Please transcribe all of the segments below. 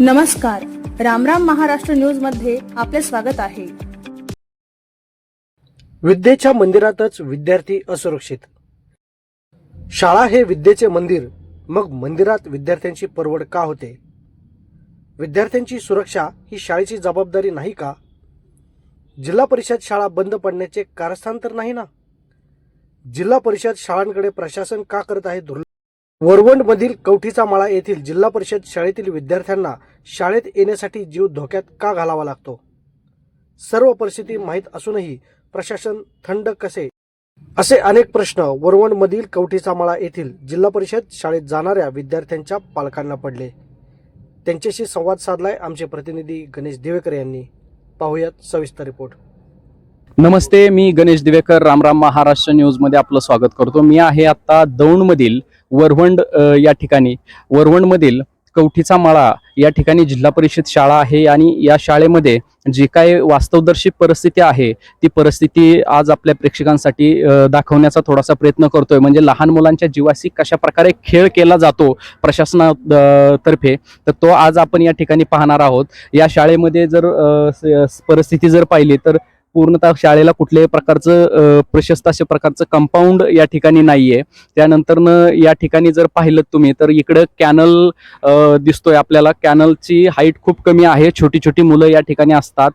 नमस्कार, रामराम महाराष्ट्र न्यूज मध्ये आपले स्वागत आहे। विद्येच्या मंदिरातच विद्यार्थी असुरक्षित। शाळा हे विद्येचे मंदिर, मग मंदिरात विद्यार्थ्यांची परवड का होते? विद्यार्थ्यांची सुरक्षा ही शाळेची जबाबदारी नाही का? जिल्हा परिषद शाळा बंद पडण्याचे कारस्थान तर नाही ना? जिल्हा परिषद शाळांकडे प्रशासन का करत आहे दुर्लक्ष? वरवंडमधील कवठीचा माळा येथील जिल्हा परिषद शाळेतील विद्यार्थ्यांना शाळेत येण्यासाठी जीव धोक्यात का घालावा लागतो? सर्व परिस्थिती माहीत असूनही प्रशासन थंड कसे? असे अनेक प्रश्न वरवंडमधील कवठीचा माळा येथील जिल्हा परिषद शाळेत जाणाऱ्या विद्यार्थ्यांच्या पालकांना पडले। त्यांच्याशी संवाद साधलाय आमचे प्रतिनिधी गणेश दिवेकर यांनी। पाहूयात सविस्तर रिपोर्ट। नमस्ते, मी गणेश दिवेकर, रामराम महाराष्ट्र न्यूजमध्ये आपलं स्वागत करतो। मी आहे आता दौंडमधील वरवंड या ठिकाणी। वरवंडमधील कवठीचा माळा या ठिकाणी जिल्हा परिषद शाळा आहे आणि या शाळेमध्ये जी काय वास्तवदर्शी परिस्थिती आहे ती परिस्थिती आज आपल्या प्रेक्षकांसाठी दाखवण्याचा थोडासा प्रयत्न करतोय। म्हणजे लहान मुलांच्या जीवाशी कशा प्रकारे खेळ केला जातो प्रशासनातर्फे, तर तो आज आपण या ठिकाणी पाहणार आहोत। या शाळेमध्ये जर परिस्थिती जर पाहिली तर पूर्णतः शाळेला कुठल्याही प्रकारचं प्रशस्त अशा प्रकारचं कंपाऊंड या ठिकाणी नाहीये। त्यानंतरनं या ठिकाणी जर पाहिलं तुम्ही तर इकडं कॅनल दिसतोय आपल्याला। कॅनलची हाईट खूप कमी आहे, छोटी छोटी मुलं या ठिकाणी असतात।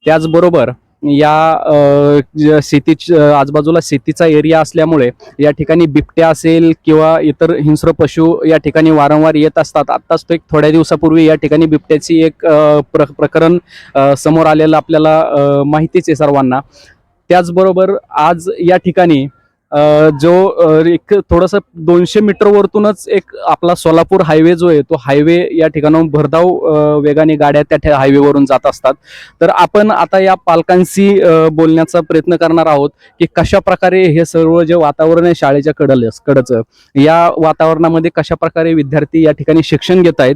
त्याचबरोबर या शेतीच्या आजूबाजूला शेतीचा एरिया असल्यामुळे या ठिकाणी बिबट्या असेल किंवा इतर हिंस्र पशु या ठिकाणी वारंवार येत असतात। आत्ताच तो एक थोड्या दिवसापूर्वी या ठिकाणी बिबट्याची एक प्रकरण समोर आलेलं आपल्याला माहितीच आहे सर्वांना। त्याचबरोबर आज या ठिकाणी जो एक थोडंसं 200 मीटरवरतूनच एक आपला सोलापूर हायवे जो आहे तो हायवे या ठिकाणाहून भरधाव वेगाने गाड्या त्या हायवेवरून जात असतात। तर आपण आता या पालकांशी बोलण्याचा प्रयत्न करणार आहोत की कशा प्रकारे हे सर्व जे वातावरण आहे शाळेच्या कडचं या वातावरणामध्ये कशा प्रकारे विद्यार्थी या ठिकाणी शिक्षण घेत आहेत।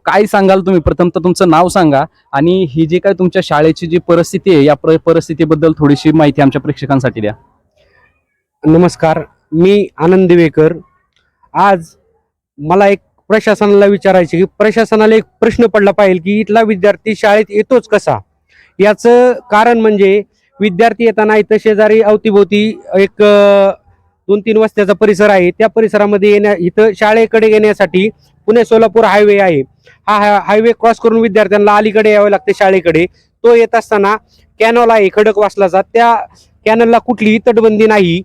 काय सांगाल तुम्ही? प्रथमतः तुमचं नाव सांगा आणि ही जी काय तुमच्या शाळेची जी परिस्थिती आहे या परिस्थितीबद्दल थोडीशी माहिती आमच्या प्रेक्षकांसाठी द्या। नमस्कार, मी आनंद दिवेकर। आज मला एक प्रशासनाला विचारायचे की प्रशासनाला एक प्रश्न पडला पाहिजे की इथला विद्यार्थी शाळेत येतोच कसा। याचं कारण म्हणजे विद्यार्थी येताना इथं शेजारी अवतीभोवती एक 2-3 वस्त्याचा परिसर आहे। त्या परिसरामध्ये इथं शाळेकडे येण्यासाठी पुणे सोलापूर हायवे आहे। हा हायवे क्रॉस करून विद्यार्थ्यांना अलीकडे यावे लागते शाळेकडे। तो येत असताना कॅनल आहे खडकवासलाचा, त्या कॅनलला कुठलीही तटबंदी नाही,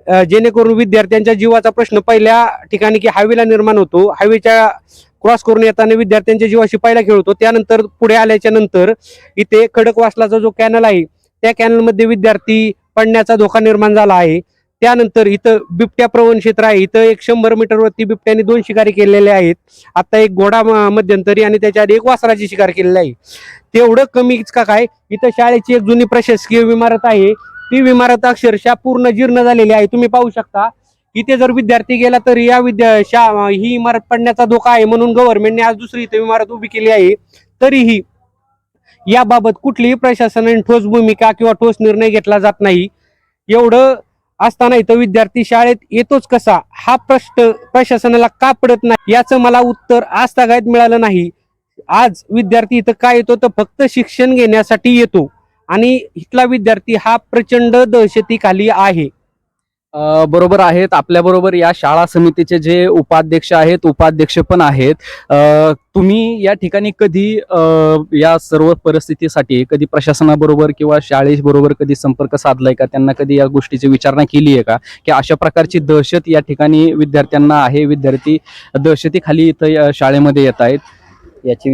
जेणेकरून विद्यार्थ्यांच्या जीवाचा प्रश्न पहिल्या ठिकाणी की हायवेला निर्माण होतो। हायवेच्या क्रॉस करून येताना विद्यार्थ्यांच्या जीवाशी पहिला खेळ होतो। त्यानंतर पुढे आल्याच्या नंतर इथे खडकवासलाचा जो कॅनल आहे त्या कॅनलमध्ये विद्यार्थी पडण्याचा धोका निर्माण झाला आहे। त्यानंतर इथं बिबट्या प्रवण क्षेत्र आहे। इथं एक 100 मीटरवरती बिबट्याने 2 शिकारी केलेले आहेत। आता एक घोडा मध्यंतरी आणि त्याच्या आधी एक वासराची शिकार केलेली आहे। तेवढं कमीच का काय, इथं शाळेची एक जुनी प्रशासकीय इमारत आहे, ती इमारत अक्षरशः पूर्ण जीर्ण झालेली आहे। तुम्ही पाहू शकता इथे जर विद्यार्थी गेला तर या ही इमारत पडण्याचा धोका आहे, म्हणून गव्हर्नमेंटने आज दुसरी इथे इमारत उभी केली आहे। तरीही याबाबत कुठलीही प्रशासनाने ठोस भूमिका किंवा ठोस निर्णय घेतला जात नाही। एवढं असताना इथं विद्यार्थी शाळेत येतोच कसा हा प्रश्न प्रशासनाला का पडत नाही याचं मला उत्तर आज तागायत मिळालं नाही। आज विद्यार्थी इथं काय येतो तर फक्त शिक्षण घेण्यासाठी येतो आणि इथला विद्यार्थी हा प्रचंड दहशतीखाली आहे। बरोबर आहेत। आपल्याबरोबर या शाळा समितीचे जे उपाध्यक्ष आहेत, उपाध्यक्ष पण आहेत। तुम्ही या ठिकाणी कधी या सर्व परिस्थितीसाठी कधी प्रशासनाबरोबर किंवा शाळेबरोबर कधी संपर्क साधलाय का? त्यांना कधी या गोष्टीची विचारणा केली आहे का की अशा प्रकारची दहशत या ठिकाणी विद्यार्थ्यांना आहे, विद्यार्थी दहशतीखाली इथं शाळेमध्ये येत आहेत? याची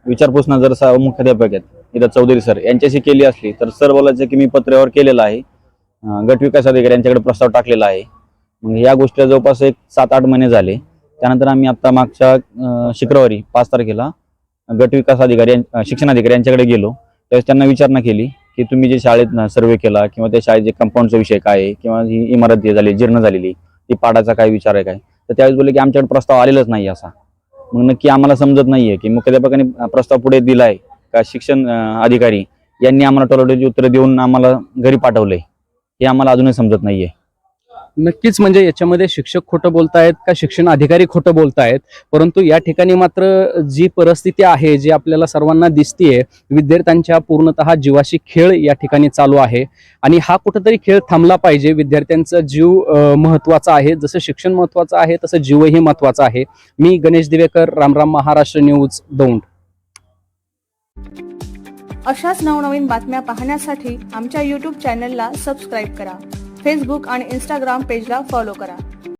विचारपूस जर मुख्याध्यापक आहेत इथं चौधरी सर यांच्याशी केली असली तर सर बोलायचं की मी पत्रावर केलेलं आहे, गट विकास अधिकारी यांच्याकडे प्रस्ताव टाकलेला आहे। मग या गोष्टीला जवळपास एक 7-8 महिने झाले। त्यानंतर आम्ही आता मागच्या शुक्रवारी 5 तारखेला गट विकास अधिकारी शिक्षणाधिकारी यांच्याकडे गेलो। त्यावेळेस त्यांना विचारणा केली की तुम्ही जे शाळेत सर्वे केला किंवा त्या शाळेचे कंपाऊंडचा विषय काय आहे किंवा ही इमारत झाली जीर्ण झालेली ती पाडायचा काय विचार आहे काय? तर त्यावेळेस बोलले की आमच्याकडे प्रस्ताव आलेलाच नाही असा। मग नक्की आम्हाला समजत नाहीये की मुख्याध्यापकांनी प्रस्ताव पुढे दिलाय का शिक्षण अधिकारी यांनी आम्हाला टोलटोलची उत्तरं देऊन आम्हाला घरी पाठवलंय हे आम्हाला अजूनही समजत नाहीये। नक्कीच, म्हणजे याच्यामध्ये शिक्षक खोटं बोलतायत का शिक्षण अधिकारी खोटं बोलतायत, परंतु या ठिकाणी मात्र जी परिस्थिती आहे जी आपल्याला सर्वांना दिसतीये, विद्यार्थ्यांच्या पूर्णतः जीवाशी खेळ या ठिकाणी चालू आहे आणि हा कुठेतरी खेळ थांबला पाहिजे. विद्यार्थ्यांचा जीव महत्वाचा आहे, जसं शिक्षण महत्वाचं आहे तसं जीवही महत्वाचा आहे. मी गणेश दिवेकर, रामराम महाराष्ट्र न्यूज, दौंड. अशाच नवनवीन बातम्या पाहण्यासाठी आमच्या यूट्यूब चॅनलला सबस्क्राईब करा. फेसबुक आणि इंस्टाग्राम पेजला फॉलो करा.